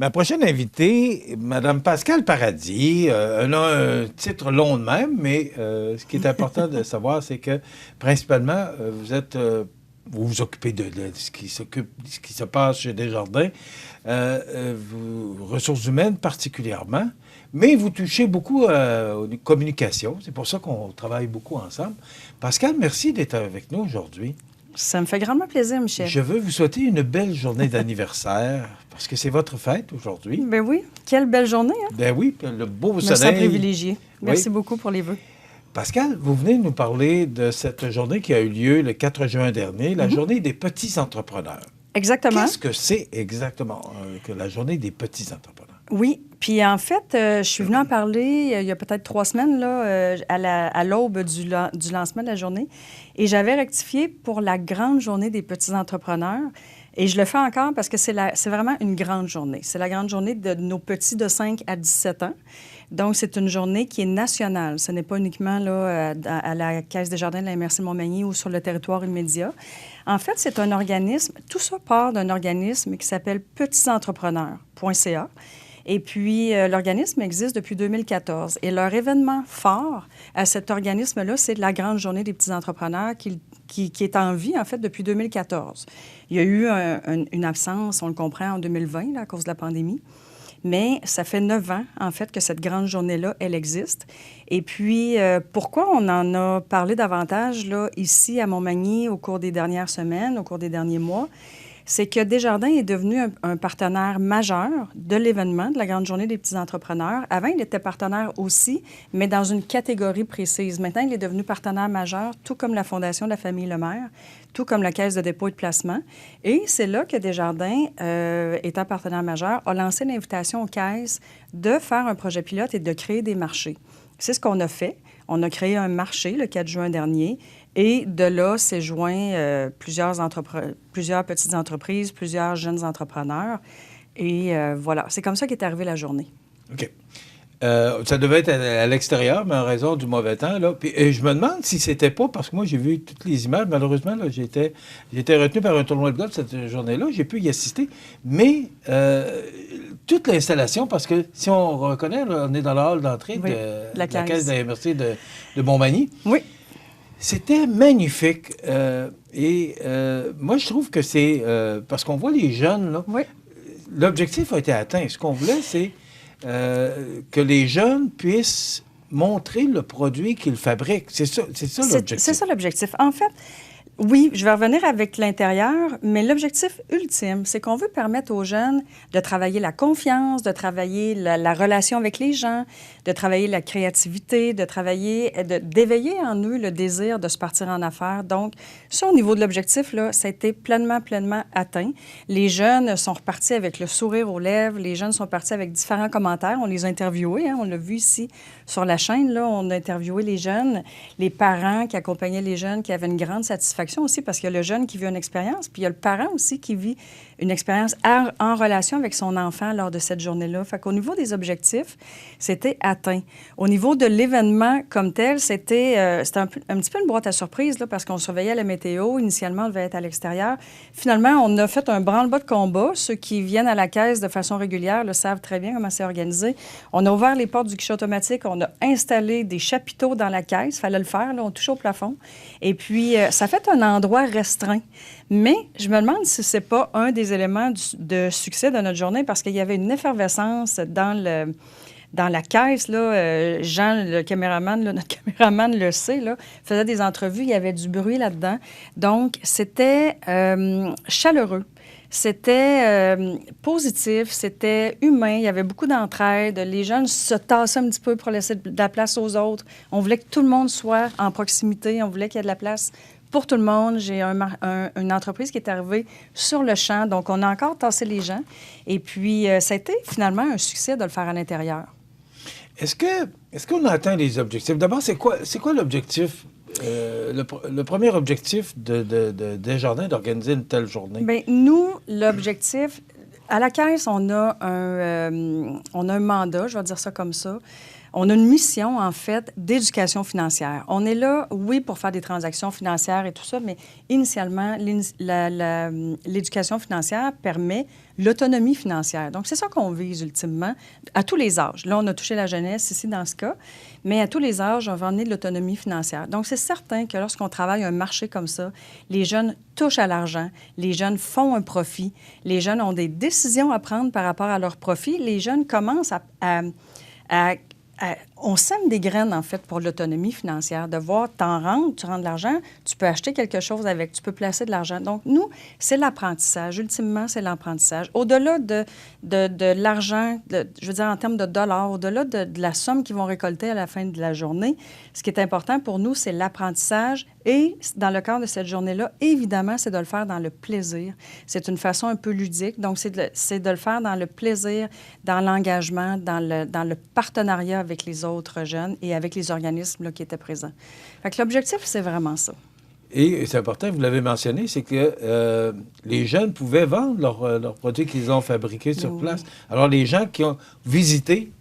Ma prochaine invitée, Mme Pascale Paradis, elle a un titre long de même, mais ce qui est important de savoir, c'est que principalement, vous vous occupez de ce qui se passe chez Desjardins, ressources humaines particulièrement, mais vous touchez beaucoup aux communications. C'est pour ça qu'on travaille beaucoup ensemble. Pascale, merci d'être avec nous aujourd'hui. Ça me fait grandement plaisir, Michel. Je veux vous souhaiter une belle journée d'anniversaire, parce que c'est votre fête aujourd'hui. Ben oui, quelle belle journée, hein? Ben oui, le beau Je soleil. me sens privilégiée. Merci Oui. beaucoup pour les vœux. Pascal, vous venez nous parler de cette journée qui a eu lieu le 4 juin dernier, la journée des petits entrepreneurs. Exactement. Qu'est-ce que c'est exactement que la journée des petits entrepreneurs? Oui, puis en fait, je suis venue en parler il y a peut-être 3 semaines, là, à l'aube du lancement de la journée. Et j'avais rectifié pour la grande journée des petits entrepreneurs. Et je le fais encore parce que c'est vraiment une grande journée. C'est la grande journée de nos petits de 5 à 17 ans. Donc, c'est une journée qui est nationale. Ce n'est pas uniquement là, à la Caisse des Jardins de la MRC Montmagny ou sur le territoire immédiat. En fait, c'est un organisme, tout ça part d'un organisme qui s'appelle petitsentrepreneurs.ca. Et puis, l'organisme existe depuis 2014. Et leur événement fort à cet organisme-là, c'est la grande journée des petits entrepreneurs qui est en vie, en fait, depuis 2014. Il y a eu une absence, on le comprend, en 2020, là, à cause de la pandémie. Mais ça fait 9 ans, en fait, que cette grande journée-là, elle existe. Et puis, pourquoi on en a parlé davantage, là, ici, à Montmagny, au cours des dernières semaines, au cours des derniers mois? C'est que Desjardins est devenu un partenaire majeur de l'événement de la Grande Journée des petits entrepreneurs. Avant, il était partenaire aussi, mais dans une catégorie précise. Maintenant, il est devenu partenaire majeur, tout comme la Fondation de la famille Lemaire, tout comme la Caisse de dépôt et de placement. Et c'est là que Desjardins, étant partenaire majeur, a lancé l'invitation aux caisses de faire un projet pilote et de créer des marchés. C'est ce qu'on a fait. On a créé un marché le 4 juin dernier. Et de là, s'est joint plusieurs petites entreprises, plusieurs jeunes entrepreneurs. Et voilà, c'est comme ça qu'est arrivée la journée. OK. Ça devait être à l'extérieur, mais en raison du mauvais temps. Là. Puis, je me demande si c'était pas, parce que moi, j'ai vu toutes les images. Malheureusement, là, j'étais retenu par un tournoi de golf cette journée-là. J'ai pu y assister. Mais toute l'installation, parce que si on reconnaît, là, on est dans la hall d'entrée Oui, de la caisse de la MRC de Montmagny. Oui. C'était magnifique. Moi, je trouve que c'est... parce qu'on voit les jeunes, là. Oui. L'objectif a été atteint. Ce qu'on voulait, c'est que les jeunes puissent montrer le produit qu'ils fabriquent. C'est ça l'objectif. C'est ça l'objectif. En fait, oui, je vais revenir avec l'intérieur, mais l'objectif ultime, c'est qu'on veut permettre aux jeunes de travailler la confiance, de travailler la relation avec les gens, de travailler la créativité, d'éveiller en eux le désir de se partir en affaires. Donc, ça, au niveau de l'objectif, là, ça a été pleinement atteint. Les jeunes sont repartis avec le sourire aux lèvres. Les jeunes sont partis avec différents commentaires. On les a interviewés, hein, on l'a vu ici sur la chaîne, là, on a interviewé les jeunes, les parents qui accompagnaient les jeunes, qui avaient une grande satisfaction aussi parce qu'il y a le jeune qui vit une expérience, puis il y a le parent aussi qui vit une expérience en relation avec son enfant lors de cette journée-là. Fait qu'au niveau des objectifs, c'était atteint. Au niveau de l'événement comme tel, c'était un petit peu une boîte à surprise là, parce qu'on surveillait la météo. Initialement, on devait être à l'extérieur. Finalement, on a fait un branle-bas de combat. Ceux qui viennent à la caisse de façon régulière le savent très bien comment c'est organisé. On a ouvert les portes du guichet automatique. On a installé des chapiteaux dans la caisse. Il fallait le faire. Là, on touche au plafond. Et puis, ça fait un endroit restreint. Mais je me demande si c'est pas un des éléments de succès de notre journée parce qu'il y avait une effervescence dans la caisse. Là, Jean, le caméraman, là, notre caméraman le sait, là, faisait des entrevues. Il y avait du bruit là-dedans. Donc, c'était chaleureux. C'était positif, c'était humain, il y avait beaucoup d'entraide. Les jeunes se tassaient un petit peu pour laisser de la place aux autres. On voulait que tout le monde soit en proximité, on voulait qu'il y ait de la place pour tout le monde. J'ai une entreprise qui est arrivée sur le champ, donc on a encore tassé les gens. Et puis, ça a été finalement un succès de le faire à l'intérieur. Est-ce qu'on a atteint les objectifs? D'abord, c'est quoi l'objectif? Le premier objectif de Desjardins d'organiser une telle journée? Bien, nous, l'objectif, à la Caisse, on a un mandat, je vais dire ça comme ça. On a une mission, en fait, d'éducation financière. On est là, oui, pour faire des transactions financières et tout ça, mais initialement, l'éducation financière permet l'autonomie financière. Donc, c'est ça qu'on vise ultimement, à tous les âges. Là, on a touché la jeunesse ici dans ce cas, mais à tous les âges, on va emmener de l'autonomie financière. Donc, c'est certain que lorsqu'on travaille un marché comme ça, les jeunes touchent à l'argent, les jeunes font un profit, les jeunes ont des décisions à prendre par rapport à leur profit, les jeunes commencent on sème des graines, en fait, pour l'autonomie financière, de voir, t'en rentres, tu rentres de l'argent, tu peux acheter quelque chose avec, tu peux placer de l'argent. Donc, nous, c'est l'apprentissage. Ultimement, c'est l'apprentissage. Au-delà de l'argent, je veux dire, en termes de dollars, au-delà de la somme qu'ils vont récolter à la fin de la journée, ce qui est important pour nous, c'est l'apprentissage. Et dans le cadre de cette journée-là, évidemment, c'est de le faire dans le plaisir. C'est une façon un peu ludique. Donc, c'est de le faire dans le plaisir, dans l'engagement, dans le partenariat avec les autres jeunes et avec les organismes là, qui étaient présents. Fait que l'objectif, c'est vraiment ça. Et c'est important, vous l'avez mentionné, c'est que les jeunes pouvaient vendre leurs produits qu'ils ont fabriqués sur place. Alors, les gens qui ont visité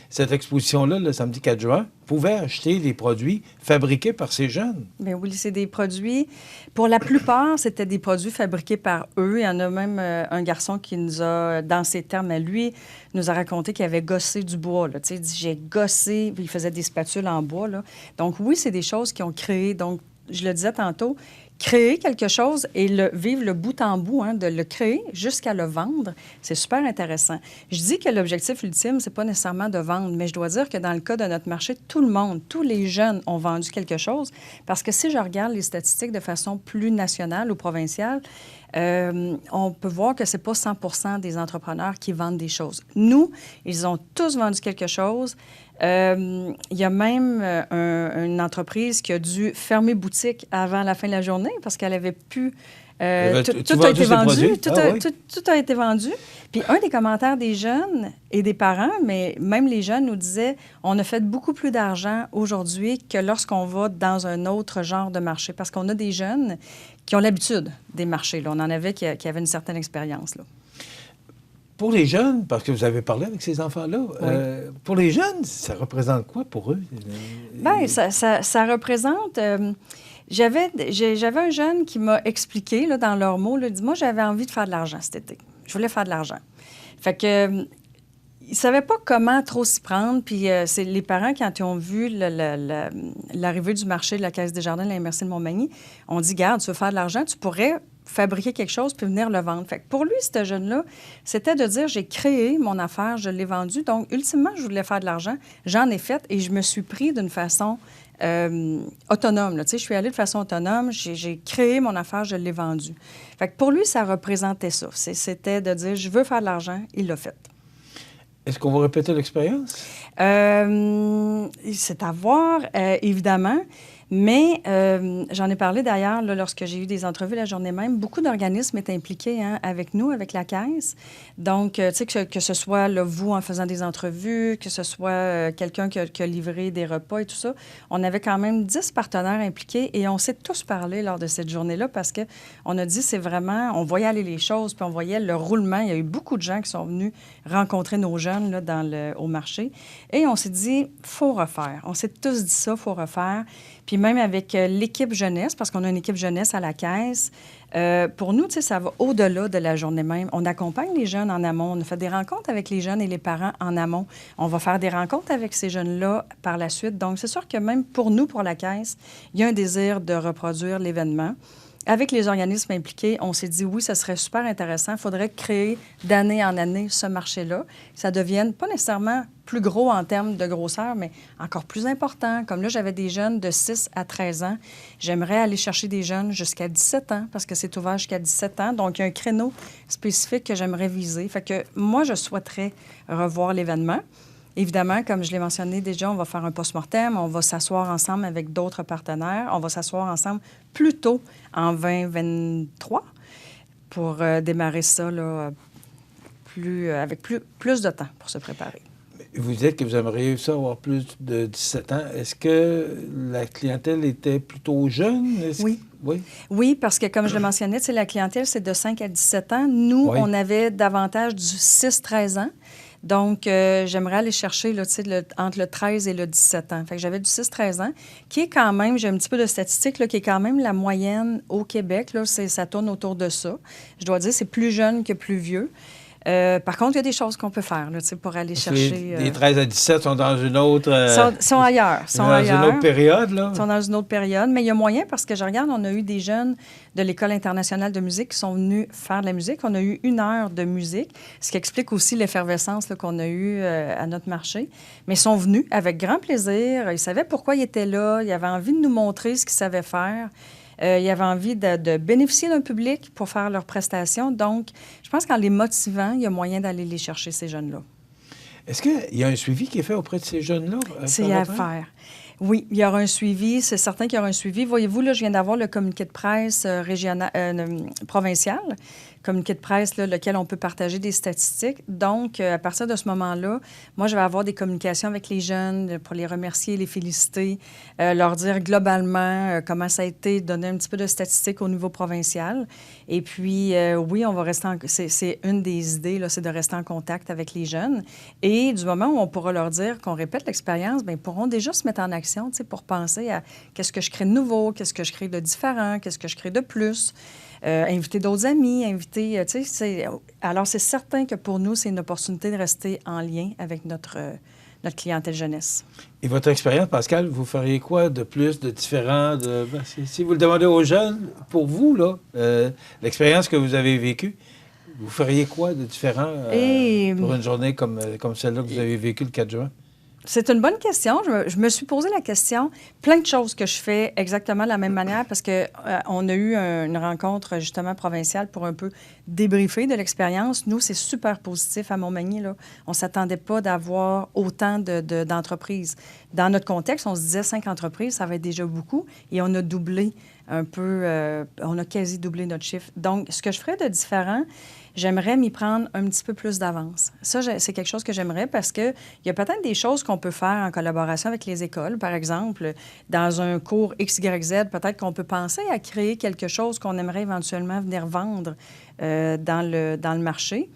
cette exposition-là, le samedi 4 juin, pouvaient acheter des produits fabriqués par ces jeunes. Bien oui, c'est des produits... Pour la plupart, c'était des produits fabriqués par eux. Il y en a même un garçon qui nous a, dans ses termes à lui, nous a raconté qu'il avait gossé du bois. Là. Il dit, j'ai gossé, puis il faisait des spatules en bois. Là. Donc oui, c'est des choses qui ont créé... Donc, je le disais tantôt, créer quelque chose et vivre le bout en bout, de le créer jusqu'à le vendre, c'est super intéressant. Je dis que l'objectif ultime, c'est pas nécessairement de vendre, mais je dois dire que dans le cas de notre marché, tout le monde, tous les jeunes ont vendu quelque chose, parce que si je regarde les statistiques de façon plus nationale ou provinciale, on peut voir que c'est pas 100% des entrepreneurs qui vendent des choses. Nous, ils ont tous vendu quelque chose. Il y a même une entreprise qui a dû fermer boutique avant la fin de la journée parce qu'elle avait pu... tout a été vendu. Tout a été vendu. Puis un des commentaires des jeunes et des parents, mais même les jeunes nous disaient, on a fait beaucoup plus d'argent aujourd'hui que lorsqu'on va dans un autre genre de marché. Parce qu'on a des jeunes qui ont l'habitude des marchés. Là. On en avait qui avaient une certaine expérience. Là. Pour les jeunes, parce que vous avez parlé avec ces enfants-là, pour les jeunes, ça représente quoi pour eux? Bien, ça représente... J'avais un jeune qui m'a expliqué, là, dans leurs mots, il dit, moi, j'avais envie de faire de l'argent cet été. Je voulais faire de l'argent. Fait que... Ils ne savaient pas comment trop s'y prendre. Puis c'est les parents, quand ils ont vu l'arrivée du marché de la Caisse des Jardins de la MRC de Montmagny, ont dit, garde, tu veux faire de l'argent, tu pourrais fabriquer quelque chose puis venir le vendre. Fait que pour lui, ce jeune-là, c'était de dire, j'ai créé mon affaire, je l'ai vendue. Donc, ultimement, je voulais faire de l'argent. J'en ai fait et je me suis pris d'une façon autonome. Là. Tu sais, je suis allée de façon autonome, j'ai créé mon affaire, je l'ai vendue. Fait que pour lui, ça représentait ça. C'était de dire, je veux faire de l'argent, il l'a fait. Est-ce qu'on va répéter l'expérience? C'est à voir, évidemment. Mais j'en ai parlé d'ailleurs lorsque j'ai eu des entrevues la journée même. Beaucoup d'organismes étaient impliqués avec nous, avec la Caisse. Donc, tu sais, que ce soit vous en faisant des entrevues, que ce soit quelqu'un qui a livré des repas et tout ça. On avait quand même 10 partenaires impliqués et on s'est tous parlé lors de cette journée-là parce qu'on a dit, c'est vraiment, on voyait aller les choses, puis on voyait le roulement. Il y a eu beaucoup de gens qui sont venus rencontrer nos jeunes là, au marché. Et on s'est dit, faut refaire. On s'est tous dit ça, faut refaire. Puis même avec l'équipe jeunesse, parce qu'on a une équipe jeunesse à la Caisse, pour nous, tu sais, ça va au-delà de la journée même. On accompagne les jeunes en amont. On a fait des rencontres avec les jeunes et les parents en amont. On va faire des rencontres avec ces jeunes-là par la suite. Donc, c'est sûr que même pour nous, pour la Caisse, il y a un désir de reproduire l'événement. Avec les organismes impliqués, on s'est dit, oui, ça serait super intéressant. Il faudrait créer d'année en année ce marché-là. Que ça devienne pas nécessairement plus gros en termes de grosseur, mais encore plus important. Comme là, j'avais des jeunes de 6 à 13 ans. J'aimerais aller chercher des jeunes jusqu'à 17 ans parce que c'est ouvert jusqu'à 17 ans. Donc, il y a un créneau spécifique que j'aimerais viser. Fait que moi, je souhaiterais revoir l'événement. Évidemment, comme je l'ai mentionné déjà, on va faire un post-mortem, on va s'asseoir ensemble avec d'autres partenaires, on va s'asseoir ensemble plus tôt en 2023 pour démarrer ça là, avec plus de temps pour se préparer. Vous dites que vous aimeriez ça avoir plus de 17 ans. Est-ce que la clientèle était plutôt jeune? Oui. Oui, parce que comme je le mentionnais, la clientèle, c'est de 5 à 17 ans. Nous, on avait davantage du 6-13 ans. Donc, j'aimerais aller chercher là, entre le 13 et le 17 ans. Fait que j'avais du 6-13 ans, qui est quand même, j'ai un petit peu de statistiques, là, qui est quand même la moyenne au Québec. Là, ça tourne autour de ça. Je dois dire, c'est plus jeune que plus vieux. Par contre, il y a des choses qu'on peut faire là, pour aller chercher... Les 13 à 17 sont dans une autre... sont ailleurs. Une autre période, là. Sont dans une autre période. Mais il y a moyen, parce que je regarde, on a eu des jeunes de l'École internationale de musique qui sont venus faire de la musique. On a eu 1 heure de musique, ce qui explique aussi l'effervescence là, qu'on a eue à notre marché. Mais ils sont venus avec grand plaisir. Ils savaient pourquoi ils étaient là. Ils avaient envie de nous montrer ce qu'ils savaient faire. Ils avaient envie de bénéficier d'un public pour faire leurs prestations. Donc, je pense qu'en les motivant, il y a moyen d'aller les chercher, ces jeunes-là. Est-ce qu'il y a un suivi qui est fait auprès de ces jeunes-là? C'est à faire. Oui, il y aura un suivi. C'est certain qu'il y aura un suivi. Voyez-vous, là, je viens d'avoir le communiqué de presse provincial, communiqué de presse, là, lequel on peut partager des statistiques. Donc, à partir de ce moment-là, moi, je vais avoir des communications avec les jeunes pour les remercier, les féliciter, leur dire globalement comment ça a été, donner un petit peu de statistiques au niveau provincial. Et puis, oui, on va rester c'est une des idées, là, c'est de rester en contact avec les jeunes. Et du moment où on pourra leur dire qu'on répète l'expérience, bien, ils pourront déjà se mettre en action, pour penser à qu'est-ce que je crée de nouveau, qu'est-ce que je crée de différent, qu'est-ce que je crée de plus. Inviter d'autres amis, alors, c'est certain que pour nous, c'est une opportunité de rester en lien avec notre clientèle jeunesse. Et votre expérience, Pascal, vous feriez quoi de plus, de différent? Si vous le demandez aux jeunes, pour vous, là, l'expérience que vous avez vécue, vous feriez quoi de différent pour une journée comme celle-là que vous avez vécue le 4 juin? C'est une bonne question. Je me suis posé la question. Plein de choses que je fais exactement de la même manière parce qu'on a eu une rencontre justement provinciale pour un peu débriefer de l'expérience. Nous, c'est super positif à Montmagny, là. On ne s'attendait pas d'avoir autant d'entreprises. Dans notre contexte, on se disait 5 entreprises, ça va être déjà beaucoup. Et on a doublé un peu, on a quasi doublé notre chiffre. Donc, ce que je ferais de différent, j'aimerais m'y prendre un petit peu plus d'avance. Ça, c'est quelque chose que j'aimerais parce qu'il y a peut-être des choses qu'on peut faire en collaboration avec les écoles. Par exemple, dans un cours XYZ, peut-être qu'on peut penser à créer quelque chose qu'on aimerait éventuellement venir vendre dans le marché,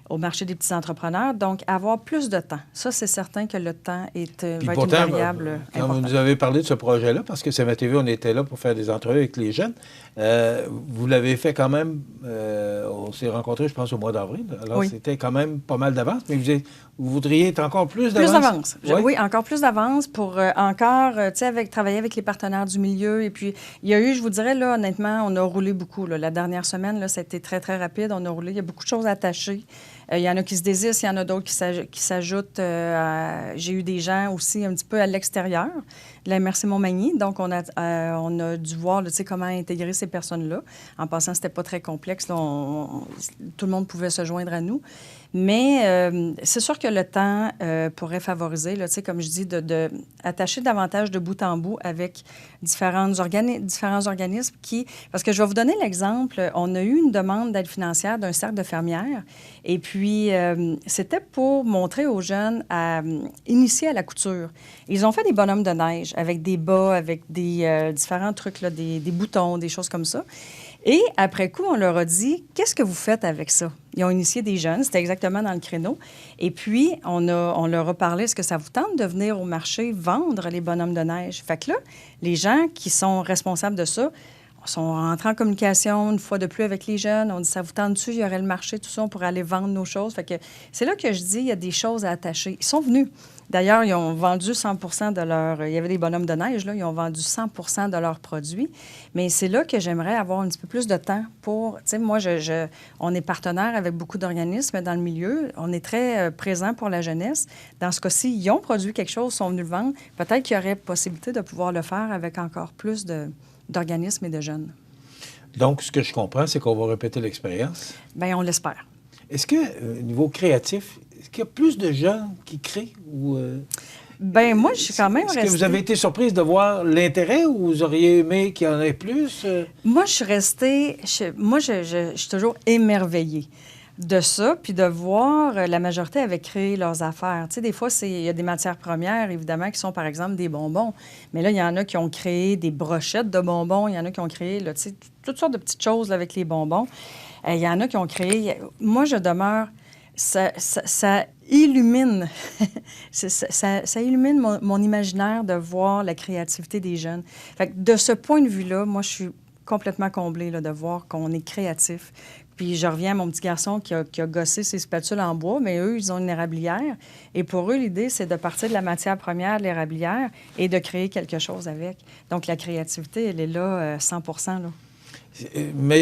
au marché des petits entrepreneurs. Donc, avoir plus de temps. Ça, c'est certain que le temps va être une variable quand importante. vous nous avez parlé de ce projet-là, parce que CMA-TV, on était là pour faire des entrevues avec les jeunes, vous l'avez fait quand même, on s'est rencontrés, je pense, au mois d'avril. Alors, oui. C'était quand même pas mal d'avance, mais vous voudriez être encore plus d'avance? Plus d'avance. Oui? Oui, encore plus d'avance pour encore, travailler avec les partenaires du milieu. Et puis, il y a eu, je vous dirais, là, honnêtement, on a roulé beaucoup. Là. La dernière semaine, là, c'était très, très rapide. On a roulé. Il y a beaucoup de choses attachées. Il y en a qui se désistent, il y en a d'autres qui s'ajoutent. J'ai eu des gens aussi un petit peu à l'extérieur de la MRC Montmagny. Donc, on a dû voir comment intégrer ces personnes-là. En passant, c'était pas très complexe. Là, tout le monde pouvait se joindre à nous. Mais c'est sûr que le temps pourrait favoriser, là, comme je dis, d'attacher davantage de bout en bout avec différents organismes qui... Parce que je vais vous donner l'exemple. On a eu une demande d'aide financière d'un cercle de fermières. Et puis, c'était pour montrer aux jeunes à initier à la couture. Ils ont fait des bonhommes de neige avec des bas, avec des différents trucs, là, des boutons, des choses comme ça. Et après coup, on leur a dit, qu'est-ce que vous faites avec ça? Ils ont initié des jeunes, c'était exactement dans le créneau. Et puis, on leur a parlé, est-ce que ça vous tente de venir au marché vendre les bonhommes de neige? Fait que là, les gens qui sont responsables de ça sont rentrés en communication une fois de plus avec les jeunes. On dit, ça vous tente-tu? Il y aurait le marché, tout ça, on pourrait aller vendre nos choses. Fait que c'est là que je dis, il y a des choses à attacher. Ils sont venus. D'ailleurs, ils ont vendu 100 de leur... Il y avait des bonhommes de neige, là. Ils ont vendu 100 de leurs produits. Mais c'est là que j'aimerais avoir un petit peu plus de temps pour... Tu sais, moi, on est partenaire avec beaucoup d'organismes dans le milieu. On est très présent pour la jeunesse. Dans ce cas-ci, ils ont produit quelque chose, sont venus le vendre. Peut-être qu'il y aurait possibilité de pouvoir le faire avec encore plus d'organismes et de jeunes. Donc, ce que je comprends, c'est qu'on va répéter l'expérience. Bien, on l'espère. Est-ce que, au niveau créatif, est-ce qu'il y a plus de gens qui créent ou... Bien, moi, je suis quand même restée... Est-ce que vous avez été surprise de voir l'intérêt ou vous auriez aimé qu'il y en ait plus? Moi, je suis restée... je suis toujours émerveillée de ça, puis de voir la majorité avait créé leurs affaires. Tu sais, des fois, il y a des matières premières, évidemment, qui sont, par exemple, des bonbons. Mais là, il y en a qui ont créé des brochettes de bonbons. Il y en a qui ont créé, là, tu sais, toutes sortes de petites choses là, avec les bonbons. Il y en a qui ont créé... Moi, je demeure... illumine, ça illumine mon imaginaire de voir la créativité des jeunes. Fait que de ce point de vue-là, moi, je suis complètement comblée là, de voir qu'on est créatif. Puis je reviens à mon petit garçon qui a gossé ses spatules en bois, mais eux, ils ont une érablière. Et pour eux, l'idée, c'est de partir de la matière première de l'érablière et de créer quelque chose avec. Donc, la créativité, elle est là 100 là. Moi,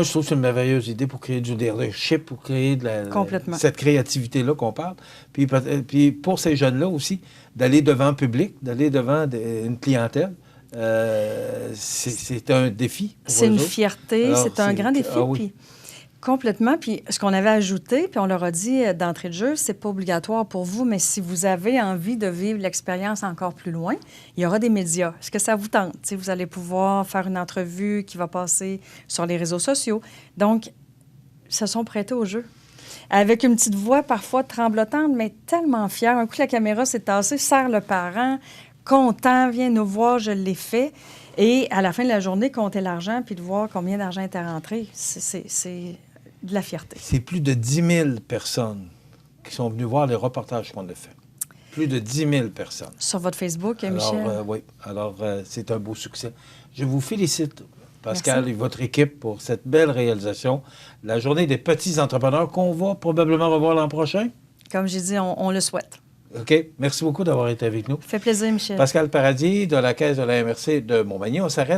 je trouve que c'est une merveilleuse idée pour créer du leadership, pour créer cette créativité-là qu'on parle. Puis pour ces jeunes-là aussi, d'aller devant le public, d'aller devant une clientèle, c'est un défi. C'est une fierté, c'est un grand défi. Ah, oui. Puis, complètement. Puis ce qu'on avait ajouté, puis on leur a dit d'entrée de jeu, c'est pas obligatoire pour vous, mais si vous avez envie de vivre l'expérience encore plus loin, il y aura des médias. Est-ce que ça vous tente? T'sais, vous allez pouvoir faire une entrevue qui va passer sur les réseaux sociaux. Donc, ils se sont prêtés au jeu. Avec une petite voix parfois tremblotante, mais tellement fière. Un coup, la caméra s'est tassée, serre le parent, content, viens nous voir, je l'ai fait. Et à la fin de la journée, compter l'argent puis de voir combien d'argent était rentré, c'est de la fierté. C'est plus de 10 000 personnes qui sont venues voir les reportages qu'on a fait. Plus de 10 000 personnes. Sur votre Facebook, Michel? Oui. Alors, c'est un beau succès. Je vous félicite, Pascal, Merci. et votre équipe pour cette belle réalisation. La journée des petits entrepreneurs qu'on va probablement revoir l'an prochain. Comme j'ai dit, on le souhaite. OK. Merci beaucoup d'avoir été avec nous. Ça fait plaisir, Michel. Pascal Paradis, de la Caisse de la MRC de Montmagny. On s'arrête